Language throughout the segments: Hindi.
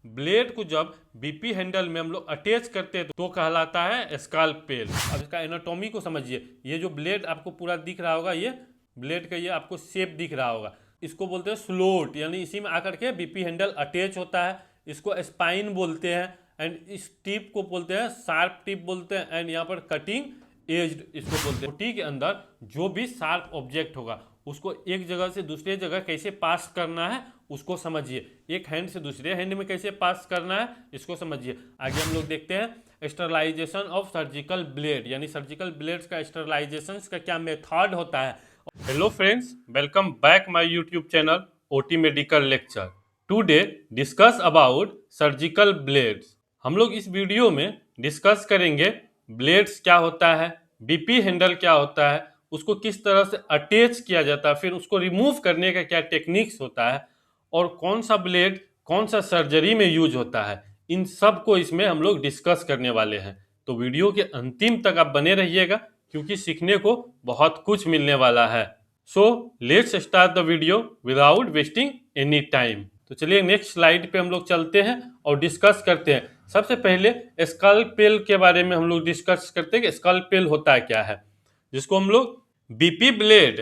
ब्लेड को जब बीपी हैंडल में हम लोग अटैच करते हैं तो कहलाता है स्कैल्पेल। अब इसका एनाटॉमी को समझिए। ये जो ब्लेड आपको पूरा दिख रहा होगा, ये ब्लेड का ये आपको शेप दिख रहा होगा, इसको बोलते हैं स्लोट, यानी इसी में आकर के बीपी हैंडल अटैच होता है। इसको स्पाइन बोलते हैं एंड इस टिप को बोलते हैं शार्प टिप बोलते हैं एंड यहाँ पर कटिंग एज्ड इसको बोलते हैं। बोटी के अंदर जो भी शार्प ऑब्जेक्ट होगा उसको एक जगह से दूसरे जगह कैसे पास करना है उसको समझिए। एक हैंड से दूसरे हैंड में कैसे पास करना है इसको समझिए। आगे हम लोग देखते हैं स्टरलाइजेशन ऑफ सर्जिकल ब्लेड, यानी सर्जिकल ब्लेड्स का स्टरलाइजेशन का क्या मेथड होता है। Hello friends, welcome back my YouTube channel OT medical lecture. Today discuss about surgical blades. हम लोग इस वीडियो में डिस्कस करेंगे ब्लेड्स क्या होता है, बीपी हैंडल क्या होता है, उसको किस तरह से अटैच किया जाता है, फिर उसको रिमूव करने का क्या टेक्निक्स होता है और कौन सा ब्लेड कौन सा सर्जरी में यूज होता है। इन सब को इसमें हम लोग डिस्कस करने वाले हैं। तो वीडियो के अंतिम तक आप बने रहिएगा क्योंकि सीखने को बहुत कुछ मिलने वाला है। So let's start the video without wasting any time. तो चलिए नेक्स्ट स्लाइड पे हम लोग चलते हैं और डिस्कस करते हैं। सबसे पहले स्कैल्पेल के बारे में हम लोग डिस्कस करते हैं कि स्कैल्पेल होता है क्या है, जिसको हम लोग BP blade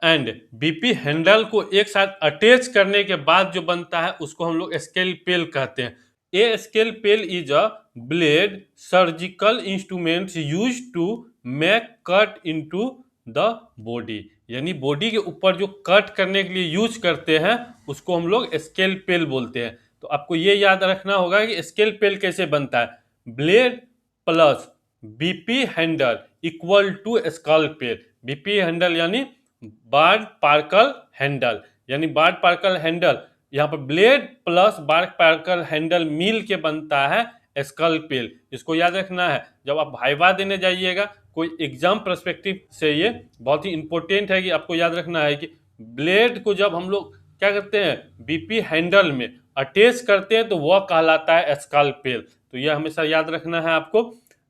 and BP handle को एक साथ अटैच करने के बाद जो बनता है उसको हम लोग स्कैल्पेल कहते हैं। A scalpel is a blade surgical instrument use to make cut into the body, यानी बॉडी के ऊपर जो कट करने के लिए यूज करते हैं उसको हम लोग स्कैल्पेल बोलते हैं। तो आपको ये याद रखना होगा कि स्कैल्पेल कैसे बनता है। Blade plus BP handle equal to scalpel. BP handle यानी बार्ड पार्कल हैंडल, यानी बार्ड पार्कल हैंडल, यहाँ पर blade plus Bard Parker handle मिल के बनता है स्कैल्पेल। इसको याद रखना है। जब आप वाइवा देने जाइएगा कोई एग्जाम पर्सपेक्टिव से, ये बहुत ही इंपॉर्टेंट है कि आपको याद रखना है कि ब्लेड को जब हम लोग क्या करते हैं बीपी हैंडल में अटैच करते हैं तो वह कहलाता है स्कैल्पेल। तो यह हमेशा याद रखना है आपको।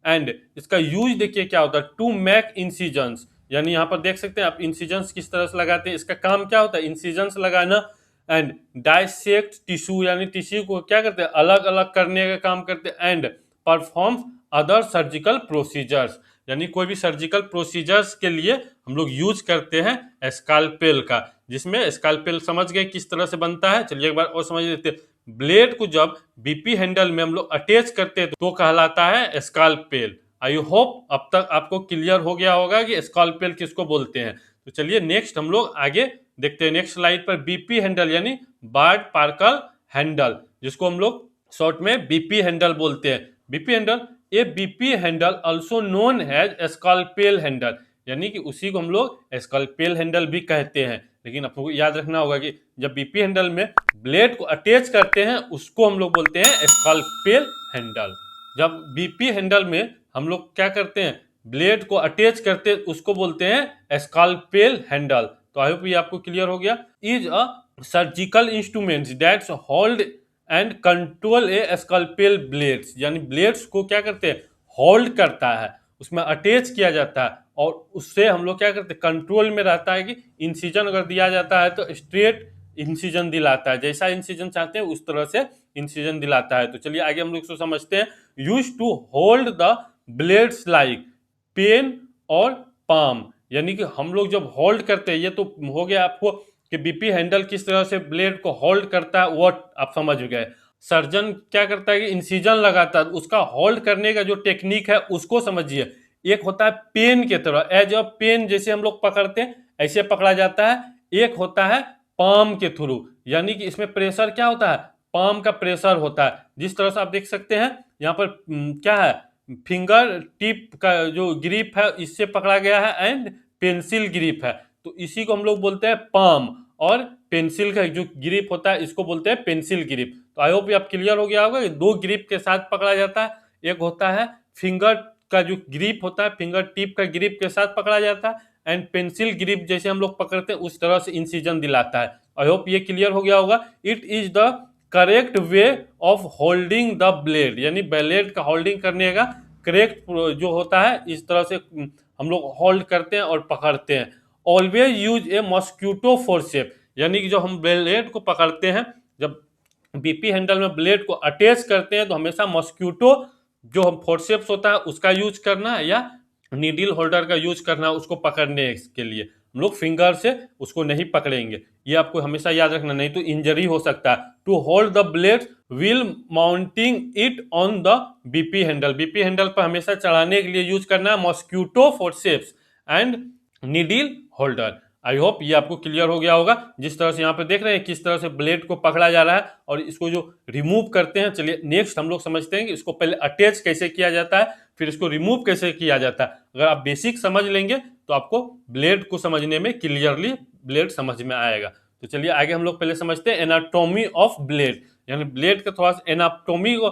एंड इसका यूज देखिए क्या होता है, टू मेक इंसिजन्स, यानी यहाँ पर देख सकते हैं आप इंसिजन्स किस तरह से लगाते हैं। इसका काम क्या होता है, इंसिजन्स लगाना एंड डाइसेक्ट टिश्यू, यानी टिश्यू को क्या करते हैं अलग अलग करने का काम करते हैं। And perform other surgical procedures, यानी कोई भी सर्जिकल प्रोसीजर्स के लिए हम लोग यूज करते हैं स्कैल्पेल का, जिसमें स्कैल्पेल समझ गए किस तरह से बनता है। चलिए एक बार और समझ लेते हैं। ब्लेड को जब बीपी हैंडल में हम लोग अटैच करते हैं तो कहलाता है स्कैल्पेल। आई होप अब तक आपको क्लियर हो गया होगा कि स्कैल्पेल किसको बोलते हैं। तो चलिए नेक्स्ट हम लोग आगे देखते हैं। नेक्स्ट स्लाइड पर बीपी हैंडल यानी बार्ड पार्कल हैंडल, जिसको हम लोग शॉर्ट में बीपी हैंडल बोलते हैं। BP handle, a BP handle also known as scalpel handle, यानी कि उसी को हम लोग स्कैल्पेल हैंडल भी कहते हैं। लेकिन आपको याद रखना होगा कि जब बीपी हैंडल में ब्लेड को अटैच करते हैं उसको हम लोग बोलते हैं स्कैल्पेल हैंडल। जब बीपी हैंडल में हम लोग क्या करते हैं ब्लेड को अटैच करते हैं उसको बोलते हैं स्कैल्पेल हैंडल। तो आई होप ये आपको क्लियर हो गया। Is a surgical instrument that's hold and control A scalpel blades, यानी ब्लेड्स को क्या करते हैं होल्ड करता है, उसमें अटैच किया जाता है और उससे हम लोग क्या करते हैं कंट्रोल में रहता है कि इंसिजन अगर दिया जाता है तो स्ट्रेट इंसिजन दिलाता है, जैसा इंसिजन चाहते हैं उस तरह से इंसिजन दिलाता है। तो चलिए आगे हम लोग इसको समझते हैं। Use to hold the blades like pen और पाम, यानी कि हम लोग जब होल्ड करते हैं, ये तो हो गया आपको कि बीपी हैंडल किस तरह से ब्लेड को होल्ड करता है वो आप समझ गए। सर्जन क्या करता है कि इंसिजन लगाता है, उसका होल्ड करने का जो टेक्निक है उसको समझिए। एक होता है पेन के तरह, एज अ पेन जैसे हम लोग पकड़ते हैं ऐसे पकड़ा जाता है। एक होता है पाम के थ्रू, यानी कि इसमें प्रेशर क्या होता है पाम का प्रेशर होता है। जिस तरह से आप देख सकते हैं यहाँ पर क्या है फिंगर टिप का जो ग्रिप है इससे पकड़ा गया है एंड पेंसिल ग्रिप है, तो इसी को हम लोग बोलते हैं पाम। और पेंसिल का जो ग्रिप होता है इसको बोलते हैं पेंसिल ग्रिप। तो आई होप ये आप क्लियर हो गया होगा कि दो ग्रिप के साथ पकड़ा जाता है। एक होता है फिंगर का जो ग्रिप होता है फिंगर टिप का ग्रिप के साथ पकड़ा जाता है एंड पेंसिल ग्रिप जैसे हम लोग पकड़ते हैं उस तरह से इंसिजन दिलाता है। आई होप ये क्लियर हो गया होगा। It is the correct way of holding the blade, यानी ब्लेड का होल्डिंग करने का करेक्ट जो होता है इस तरह से हम लोग होल्ड करते हैं और पकड़ते हैं। ऑलवेज यूज ए मॉस्क्यूटो फोर्सेप, यानी कि जब हम ब्लेड को पकड़ते हैं जब बीपी हैंडल में ब्लेड को अटैच करते हैं तो हमेशा मॉस्क्यूटो जो हम फोर्सेप्स होता है उसका यूज करना है, या नीडल होल्डर का यूज करना है उसको पकड़ने के लिए। हम लोग फिंगर से उसको नहीं पकड़ेंगे, ये आपको हमेशा याद रखना, नहीं तो इंजरी हो सकता है। To hold the blade while mounting it on the BP handle, BP handle पर हमेशा चढ़ाने के लिए यूज करना है mosquito forceps and needle holder. I hope ये आपको क्लियर हो गया होगा। जिस तरह से यहाँ पे देख रहे हैं किस तरह से ब्लेड को पकड़ा जा रहा है और इसको जो रिमूव करते हैं। चलिए नेक्स्ट हम लोग समझते हैं कि इसको पहले अटैच कैसे किया जाता है, फिर इसको रिमूव कैसे किया जाता है। अगर आप बेसिक समझ लेंगे तो आपको ब्लेड को समझने में क्लियरली ब्लेड समझ में आएगा। तो चलिए आगे हम लोग पहले समझते हैं एनाटॉमी ऑफ ब्लेड, यानी ब्लेड का थोड़ा सा एनाटॉमी को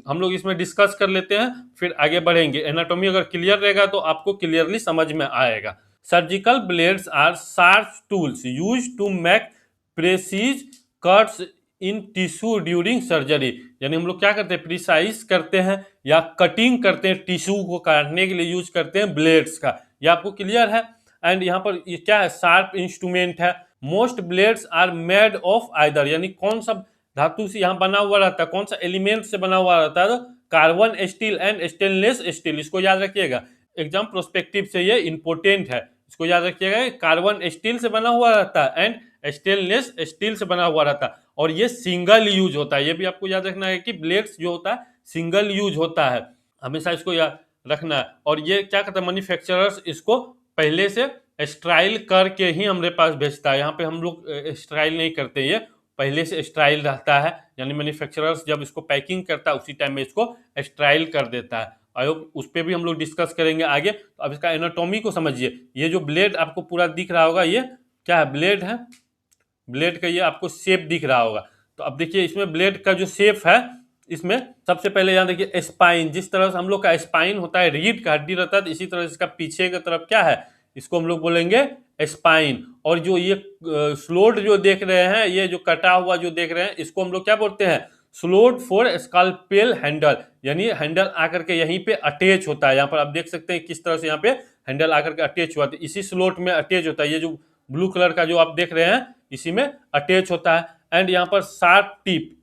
हम लोग इसमें डिस्कस कर लेते हैं, फिर आगे बढ़ेंगे। एनाटॉमी अगर क्लियर रहेगा तो आपको क्लियरली समझ में आएगा। Surgical blades are sharp tools used to make precise cuts in tissue during surgery, यानी हम लोग क्या करते हैं, प्रिसाइज करते हैं या कटिंग करते हैं, टिश्यू को काटने के लिए यूज करते हैं ब्लेड्स का। ये आपको क्लियर है। एंड यहाँ पर ये क्या है, शार्प इंस्ट्रूमेंट है। Most blades are made of either, यानी कौन सा धातु से यहाँ बना हुआ रहता है, कौन सा एलिमेंट से बना हुआ रहता है, तो carbon steel and stainless steel. इसको याद रखिएगा, एग्जाम प्रोस्पेक्टिव से ये इंपोर्टेंट है, इसको याद रखिएगा। कार्बन स्टील से बना हुआ रहता है एंड स्टेनलेस स्टील से बना हुआ रहता है, और ये सिंगल यूज होता है। ये भी आपको याद रखना है कि ब्लेड्स जो होता है सिंगल यूज होता है, हमेशा इसको याद रखना है। और ये क्या कहते हैं, मैन्युफैक्चरर्स इसको पहले से स्ट्राइल करके ही हमारे पास भेजता है। यहाँ पे हम लोग स्ट्राइल नहीं करते, ये पहले से स्ट्राइल रहता है, यानी मैन्युफैक्चरर्स जब इसको पैकिंग करता है उसी टाइम में इसको स्ट्राइल कर देता है। आयोग उस पर भी हम लोग डिस्कस करेंगे आगे। तो अब इसका एनाटॉमी को समझिए। ये जो ब्लेड आपको पूरा दिख रहा होगा, ये क्या है, ब्लेड है। ब्लेड का ये आपको शेप दिख रहा होगा। तो अब देखिए इसमें ब्लेड का जो शेप है, इसमें सबसे पहले यहाँ देखिए स्पाइन, जिस तरह से हम लोग का स्पाइन होता है, रीढ़ का हड्डी रहता है, तो इसी तरह से इसका पीछे की तरफ क्या है, इसको हम लोग बोलेंगे स्पाइन। और जो ये स्लोट जो देख रहे हैं, ये जो कटा हुआ जो देख रहे हैं, इसको हम लोग क्या बोलते हैं, स्लोट फॉर स्कैल्पेल हैंडल, यानी हैंडल आकर के यहीं पे अटैच होता है। यहाँ पर आप देख सकते हैं किस तरह से यहाँ पे हैंडल आकर के अटैच हुआ, तो इसी स्लोट में अटैच होता है। ये जो ब्लू कलर का जो आप देख रहे हैं, इसी में अटैच होता है। एंड यहाँ पर शार्प टिप,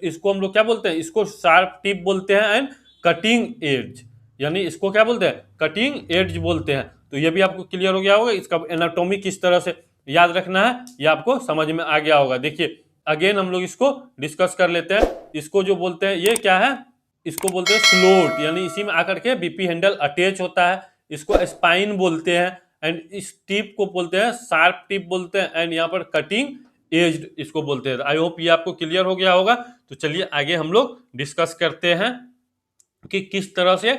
इसको हम लोग क्या बोलते हैं, इसको शार्प टिप बोलते हैं। एंड कटिंग एज, यानी इसको क्या बोलते हैं, कटिंग एज बोलते हैं। तो ये भी आपको क्लियर हो गया होगा। इसका एनाटॉमी किस तरह से याद रखना है, ये आपको समझ में आ गया होगा। देखिए अगेन हम लोग इसको डिस्कस कर लेते हैं। इसको जो बोलते हैं, ये क्या है, इसको बोलते हैं स्लोट, यानी इसी में आकर के बीपी हैंडल अटैच होता है। इसको स्पाइन बोलते हैं। एंड इस टिप को बोलते हैं शार्प टिप बोलते हैं। एंड यहाँ पर कटिंग एज इसको बोलते हैं। आई होप ये आपको क्लियर हो गया होगा। तो चलिए आगे हम लोग डिस्कस करते हैं कि किस तरह से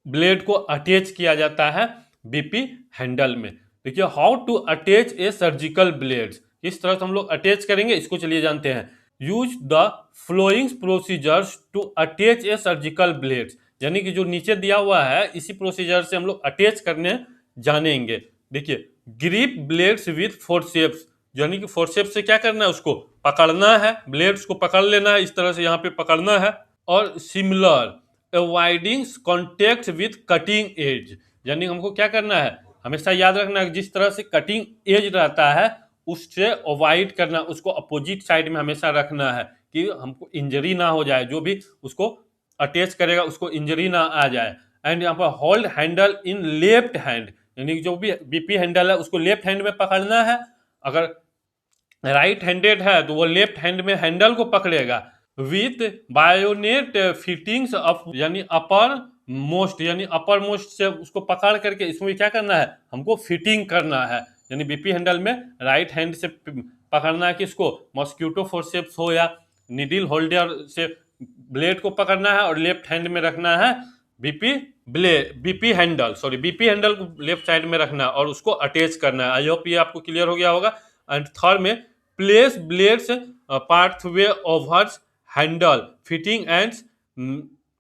ब्लेड को अटैच किया जाता है बीपी हैंडल में। देखिए how to attach a surgical blades, किस तरह से हम लोग अटैच करेंगे इसको चलिए जानते हैं। Use the following procedures to attach a surgical blades, यानी कि जो नीचे दिया हुआ है इसी प्रोसीजर से हम लोग अटैच करने जानेंगे। देखिए ग्रिप ब्लेड्स विथ फोर्सेप्स, यानी कि फोर्सेप्स से क्या करना है, उसको पकड़ना है, ब्लेड्स को पकड़ लेना है, इस तरह से यहाँ पे पकड़ना है। और similar avoiding contact with cutting edge, यानी हमको क्या करना है, हमेशा याद रखना है जिस तरह से कटिंग एज रहता है उससे अवॉइड करना, उसको अपोजिट साइड में हमेशा रखना है कि हमको इंजरी ना हो जाए, जो भी उसको अटैच करेगा उसको इंजरी ना आ जाए। एंड यहाँ पर hold handle in left hand, यानी जो भी बीपी हैंडल है उसको लेफ्ट हैंड में पकड़ना है। अगर राइट हैंडेड है तो वो लेफ्ट हैंड में हैंडल को पकड़ेगा। विथ बायोनेट फिटिंग्स अप, यानी अपर मोस्ट, यानी अपर मोस्ट से उसको पकड़ करके इसमें क्या करना है, हमको फिटिंग करना है। यानी बीपी हैंडल में राइट हैंड से पकड़ना है, किसको, मॉस्क्यूटो फोर्सेप्स हो या नीडल होल्डर से ब्लेड को पकड़ना है, और लेफ्ट हैंड में रखना है बीपी हैंडल को लेफ्ट साइड में रखना है और उसको अटैच करना है। आई होप ये आपको क्लियर हो गया होगा। एंड थर्ड में place blades pathway over handle fitting and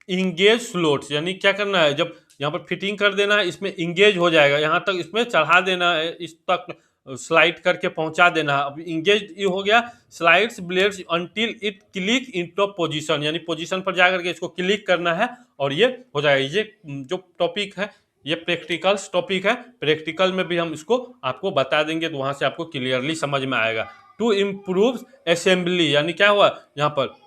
engage slots, यानी क्या करना है, जब यहाँ पर फिटिंग कर देना है, इसमें इंगेज हो जाएगा, यहाँ तक इसमें चढ़ा देना है, इस तक स्लाइड करके पहुंचा देना है। अब इंगेज ये हो गया, slides blades until it click into position, यानी पोजीशन पर जाकर के इसको क्लिक करना है और ये हो जाएगा। ये जो टॉपिक है ये प्रैक्टिकल्स टॉपिक है, प्रैक्टिकल में भी हम इसको आपको बता देंगे, तो वहां से आपको क्लियरली समझ में आएगा। टू इम्प्रूव असेंबली, यानी क्या हुआ यहाँ पर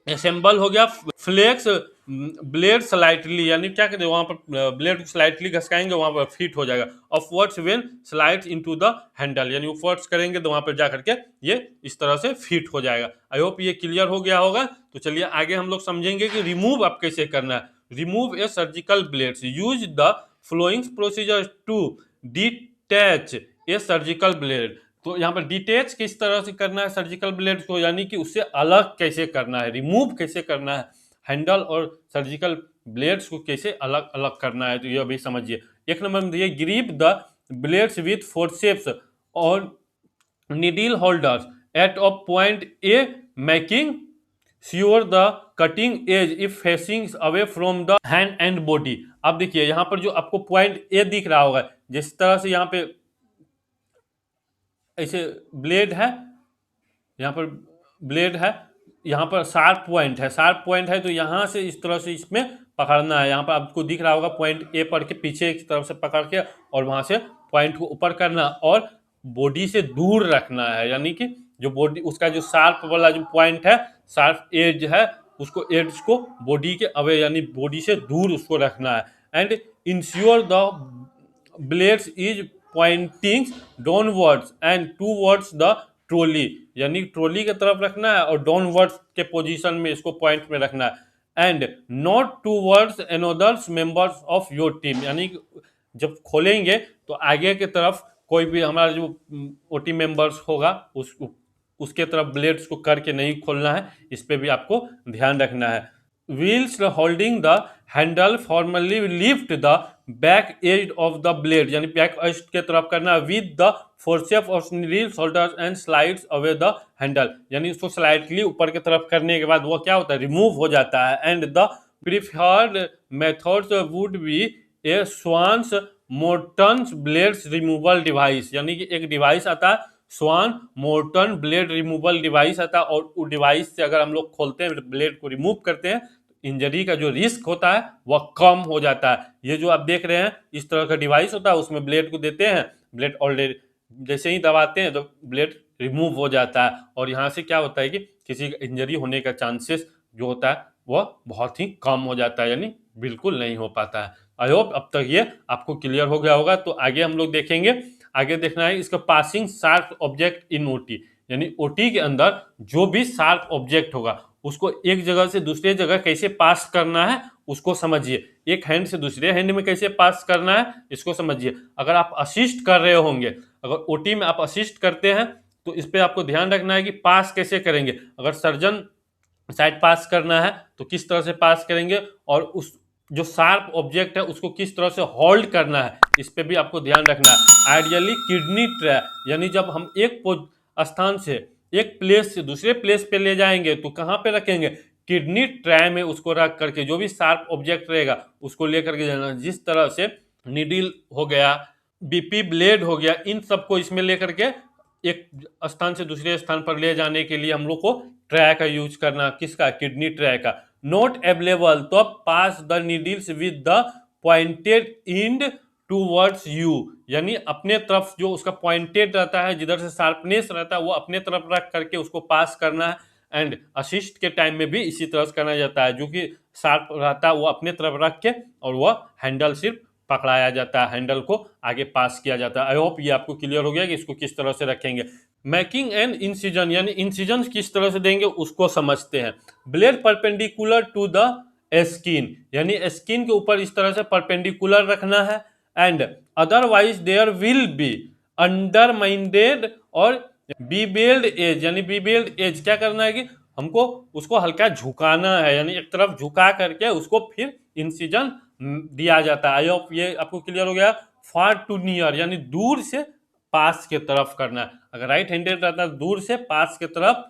असेंबल हो गया, फ्लेक्स ब्लेड स्लाइटली, यानी क्या करें वहां पर ब्लेड को स्लाइटली घसकाएंगे वहां पर फिट हो जाएगा। Upwards when slides into the handle, यानी अपवर्ड्स करेंगे तो वहां पर जा करके ये इस तरह से फिट हो जाएगा। आई होप ये क्लियर हो गया होगा। तो चलिए आगे हम लोग समझेंगे कि रिमूव आप कैसे करना है। Remove a surgical blades, use the following procedure to detach a surgical blade. तो यहाँ पर डिटेच किस तरह से करना है सर्जिकल ब्लेड को, यानी कि उससे अलग कैसे करना है, रिमूव कैसे करना है, हैंडल और सर्जिकल ब्लेड्स को कैसे अलग अलग करना है, तो ये अभी समझिए। एक नंबर में दिए grip the blades with forceps और needle holders at a point A, making sure the cutting edge if facing away from the hand and body. अब देखिए यहाँ पर जो आपको पॉइंट ए दिख रहा होगा, जिस तरह से यहाँ पे ऐसे ब्लेड है, यहाँ पर ब्लेड है, यहाँ पर शार्प पॉइंट है, शार्प पॉइंट है तो यहाँ से इस तरह से इसमें पकड़ना है। यहाँ पर आपको दिख रहा होगा पॉइंट ए पर के पीछे की तरफ से पकड़ के और वहाँ से पॉइंट को ऊपर करना और बॉडी से दूर रखना है, यानी कि जो बॉडी उसका जो शार्प वाला जो पॉइंट है, शार्प एज है, उसको एज को बॉडी के अवे यानी बॉडी से दूर उसको रखना है। And ensure the blades is pointing downwards and towards the trolley, यानी ट्रॉली की तरफ रखना है और डाउनवर्ड्स के पोजीशन में इसको पॉइंट में रखना है। And not towards another's members of your team, यानी जब खोलेंगे तो आगे की तरफ कोई भी हमारा जो ओटी मेंबर्स होगा उसके तरफ ब्लेड्स को करके नहीं खोलना है, इस पे भी आपको ध्यान रखना है। Whilst holding the handle formally lift the back edge of the blade, यानी बैक एज के तरफ करना with the forcep of needles holders and slides away the handle, यानी उसको स्लाइडली ऊपर की तरफ करने के बाद वो क्या होता है, रिमूव हो जाता है। And the preferred methods would be a Swann's Morton blades removal device, यानी कि एक डिवाइस आता है Swann Morton blade removal device आता है, और उस डिवाइस से अगर हम लोग खोलते हैं ब्लेड को रिमूव करते हैं तो इंजरी का जो रिस्क होता है वह कम हो जाता है। ये जो आप देख रहे हैं इस तरह का डिवाइस होता है, उसमें ब्लेड को देते हैं, ब्लेड ऑलरेडी जैसे ही दबाते हैं तो ब्लेड रिमूव हो जाता है और यहाँ से क्या होता है कि किसी का इंजरी होने का चांसेस जो होता है वह बहुत ही कम हो जाता है, यानी बिल्कुल नहीं हो पाता है। आई होप अब तक ये आपको क्लियर हो गया होगा। तो आगे हम लोग देखेंगे, आगे देखना है इसका passing sharp object in OT, यानी ओटी के अंदर जो भी शार्प ऑब्जेक्ट होगा उसको एक जगह से दूसरे जगह कैसे पास करना है उसको समझिए। एक हैंड से दूसरे हैंड में कैसे पास करना है इसको समझिए। अगर आप असिस्ट कर रहे होंगे, अगर ओटी में आप असिस्ट करते हैं तो इस पे आपको ध्यान रखना है कि पास कैसे करेंगे। अगर सर्जन साइड पास करना है तो किस तरह से पास करेंगे और उस जो शार्प ऑब्जेक्ट है उसको किस तरह से होल्ड करना है, इस पे भी आपको ध्यान रखना है। आइडियली किडनी ट्रे, यानी जब हम एक स्थान से एक प्लेस से दूसरे प्लेस पे ले जाएंगे तो कहाँ पे रखेंगे, किडनी ट्रे में उसको रख करके जो भी शार्प ऑब्जेक्ट रहेगा उसको लेकर के जाना। जिस तरह से नीडल हो गया, बीपी ब्लेड हो गया, इन सबको इसमें लेकर के एक स्थान से दूसरे स्थान पर ले जाने के लिए हम लोग को ट्रे का यूज करना, किसका, किडनी ट्रे का। नॉट अवेलेबल तो pass the needles with the pointed end towards you, यानी अपने तरफ जो उसका पॉइंटेड रहता है, जिधर से शार्पनेस रहता है वो अपने तरफ रख करके उसको पास करना है। एंड असिस्ट के टाइम में भी इसी तरह से करना जाता है, जो कि शार्प रहता है वो अपने तरफ रख के और वह हैंडल सिर्फ पकड़ाया जाता है, हैंडल को आगे पास किया जाता है। आई होप ये आपको क्लियर हो गया कि इसको किस तरह से रखेंगे। मैकिंग एंड इंसिजन, यानी इंसिजन किस तरह से देंगे उसको समझते हैं। Blade perpendicular to the skin, यानी स्किन के ऊपर इस तरह से परपेंडिकुलर रखना है। And otherwise there will be undermined और बीबेल्ड एज, यानी बीबेल्ड एज क्या करना है कि हमको उसको हल्का झुकाना है, यानी एक तरफ झुका करके उसको फिर इंसिजन दिया जाता है। आई होप ये आपको क्लियर हो गया। फार टू नियर, यानी दूर से पास के तरफ करना है। अगर राइट हैंडेड रहता है दूर से पास के तरफ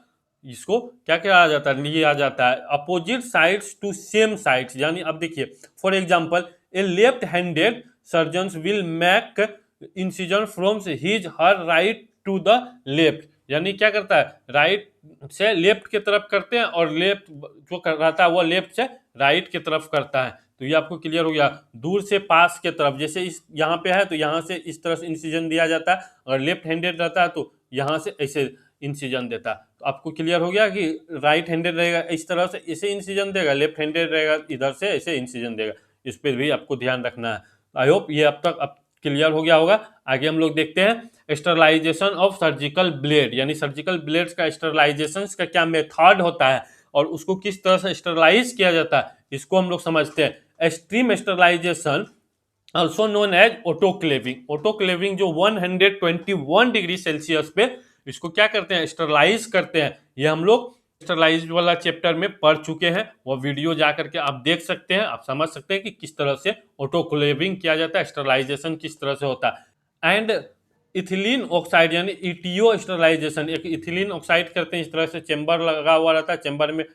इसको क्या किया जाता है, लिया जाता है। Opposite sides to same sides, यानी अब देखिए for example a left handed surgeon will make incision from his her right to the left, यानी क्या करता है, राइट से लेफ्ट की तरफ करते हैं और लेफ्ट जो रहता है वो लेफ्ट से राइट की तरफ करता है। तो ये आपको क्लियर हो गया। दूर से पास के तरफ, जैसे इस यहाँ पे है तो यहाँ से इस तरह से इंसिजन दिया जाता है। अगर लेफ्ट हैंडेड रहता है तो यहाँ से ऐसे इंसिजन देता है। तो आपको क्लियर हो गया कि राइट हैंडेड रहेगा इस तरह से ऐसे इंसिजन देगा, लेफ्ट हैंडेड रहेगा इधर से ऐसे इंसिजन देगा। इस पर भी आपको ध्यान रखना है। आई होप ये अब तक अब क्लियर हो गया होगा। आगे हम लोग देखते हैं स्टरलाइजेशन ऑफ सर्जिकल ब्लेड, यानी सर्जिकल ब्लेड्स का स्टरलाइजेशन का क्या मेथड होता है और उसको किस तरह से स्टरलाइज किया जाता है, इसको हम लोग समझते हैं। Extreme sterilization also known as autoclaving. Autoclaving जो 121 डिग्री सेल्सियस पे इसको क्या करते हैं, स्टरलाइज करते हैं। ये हम लोग स्टरलाइज वाला चैप्टर में पढ़ चुके हैं, वो वीडियो जा करके आप देख सकते हैं, आप समझ सकते हैं कि किस तरह से ऑटोक्लेविंग किया जाता है, स्टरलाइजेशन किस तरह से होता है। एंड इथिलीन ऑक्साइड यानी ईटीओ स्टरलाइजेशन, एक इथिलीन ऑक्साइड करते हैं, इस तरह से चेंबर लगा हुआ रहता है, चेंबर में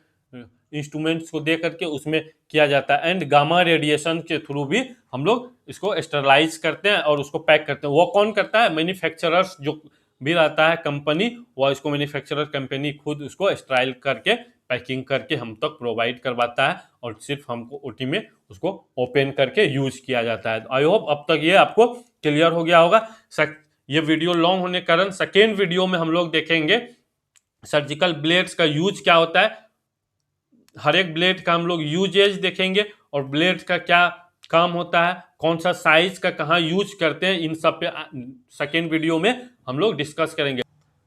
इंस्ट्रूमेंट्स को दे करके उसमें किया जाता है। एंड गामा रेडिएशन के थ्रू भी हम लोग इसको स्टरलाइज करते हैं और उसको पैक करते हैं। वो कौन करता है, मैन्युफैक्चरर्स जो भी रहता है कंपनी, वो इसको मैन्युफैक्चरर कंपनी खुद उसको स्टराइल करके पैकिंग करके हम तक प्रोवाइड करवाता है और सिर्फ हमको ओटी में उसको ओपन करके यूज किया जाता है। आई होप अब तक ये आपको क्लियर हो गया होगा। ये वीडियो लॉन्ग होने के कारण सेकेंड वीडियो में हम लोग देखेंगे सर्जिकल ब्लेड्स का यूज क्या होता है, हर एक ब्लेड का हम लोग यूजेज देखेंगे और ब्लेड का क्या काम होता है, कौन सा साइज का कहाँ यूज करते हैं, इन सब पे सेकेंड वीडियो में हम लोग डिस्कस करेंगे।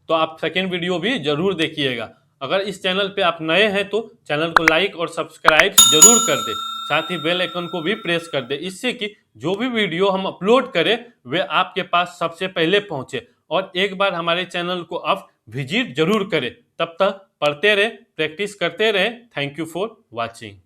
तो आप सेकेंड वीडियो भी जरूर देखिएगा। अगर इस चैनल पे आप नए हैं तो चैनल को लाइक और सब्सक्राइब जरूर कर दे, साथ ही बेल आइकन को भी प्रेस कर दे, इससे कि जो भी वीडियो हम अपलोड करें वे आपके पास सबसे पहले पहुंचे। और एक बार हमारे चैनल को आप विजिट जरूर करें। तब तक पढ़ते रहे, प्रैक्टिस करते रहे। Thank you for watching.